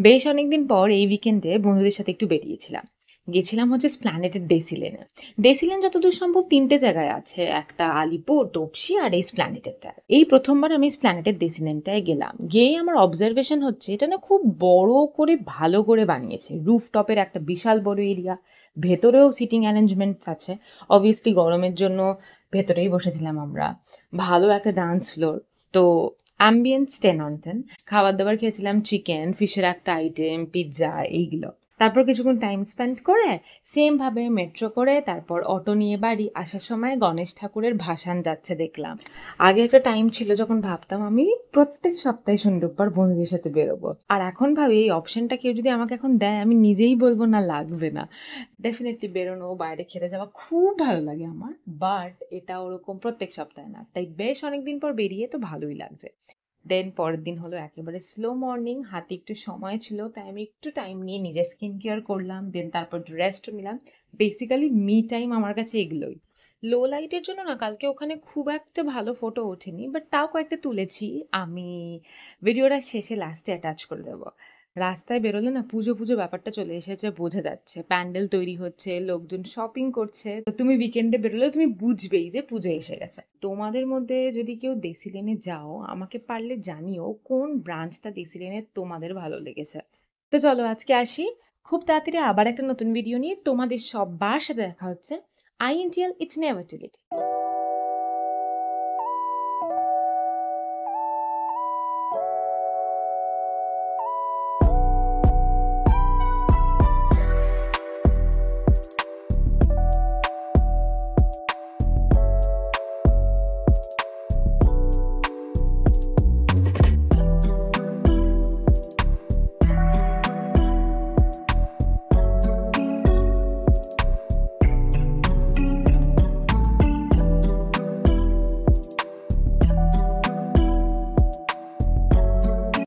বেশ অনেকদিন পর এই উইকেন্ডে বন্ধুদের সাথে একটু বেরিয়েছিলাম। গেছিলাম হচ্ছে স্প্ল্যানেটের ডেসিলেনে। ডেসিলেন যতদূর সম্ভব ৩ টে জায়গায় আছে। একটা আলিপুর, তপসি আর এই স্প্ল্যানেটেরটা। এই ১ম বার আমি স্প্ল্যানেটের ডেসিলেনটায় গেলাম। গিয়েই আমার অবজারভেশন হচ্ছে এটা না খুব বড় করে ভালো করে বানিয়েছে। রুফটপের একটা বিশাল বড় এরিয়া। ভেতরেও সিটিং অ্যারেঞ্জমেন্টস আছে। অবভিয়াসলি গরমের জন্য ভেতরেই বসেছিলাম আমরা। ভালো একটা ডান্স ফ্লোর। তো অ্যাম্বিয়েন্স 10 on 10। খাবার-দাবার খেয়েছিলাম চিকেন, ফিশের একটা আইটেম, পিজ্জা এইগুলো। তারপর কিছুক্ষণ টাইম স্পেন্ড করে সেম ভাবে মেট্রো করে তারপর অটো নিয়ে বাড়ি আসার সময় গণেশ ঠাকুরের ভাসান যাচ্ছে দেখলাম। আগে একটা টাইম ছিল যখন ভাবতাম আমি প্রত্যেক সপ্তাহে শনিবার বন্ধুদের সাথে বেরোবো। আর এখন ভাবি এই অপশনটা কেউ যদি আমাকে এখন দেয় আমি নিজেই বলবো না লাগবে না। ডেফিনেটলি বেরোনো, বাইরে খেতে যাওয়া খুব ভালো লাগে আমার। বাট এটা ওরকম প্রত্যেক সপ্তাহে না। তাই বেশ অনেকদিন পর বেরিয়ে তো ভালোই লাগছে। দেন পরের দিন হলো একেবারে স্লো মর্নিং, হাতে একটু সময় ছিল তাই আমি একটু টাইম নিয়ে নিজের স্কিন কেয়ার করলাম, দেন তারপর একটু রেস্টও নিলাম। বেসিক্যালি মি টাইম আমার কাছে এগুলোই। লো লাইটের জন্য না কালকে ওখানে খুব একটা ভালো ফটো ওঠেনি, বাট তাও কয়েকটা তুলেছি। আমি ভিডিওটা শেষে লাস্টে অ্যাটাচ করে দেবো। রাস্তায় বেরোলে না পুজো পুজো ব্যাপারটা চলে এসেছে, বোঝা যাচ্ছে প্যান্ডেল তৈরি হচ্ছে, লোকজন শপিং করছে। তো তুমি উইকেন্ডে বেরোলে তুমি বুঝবেই যে পুজো এসে গেছে। তোমাদের মধ্যে যদি কেউ দেশি লেনে যাও আমাকে পারলে জানিও কোন ব্রাঞ্চটা দেশি লেনে তোমাদের ভালো লেগেছে। তো চলো আজকে আসি। খুব তাড়াতাড়ি আবার একটা নতুন ভিডিও নিয়ে তোমাদের সবার সাথে দেখা হচ্ছে। আইএনটিএল, ইটস নেভার টু লেট।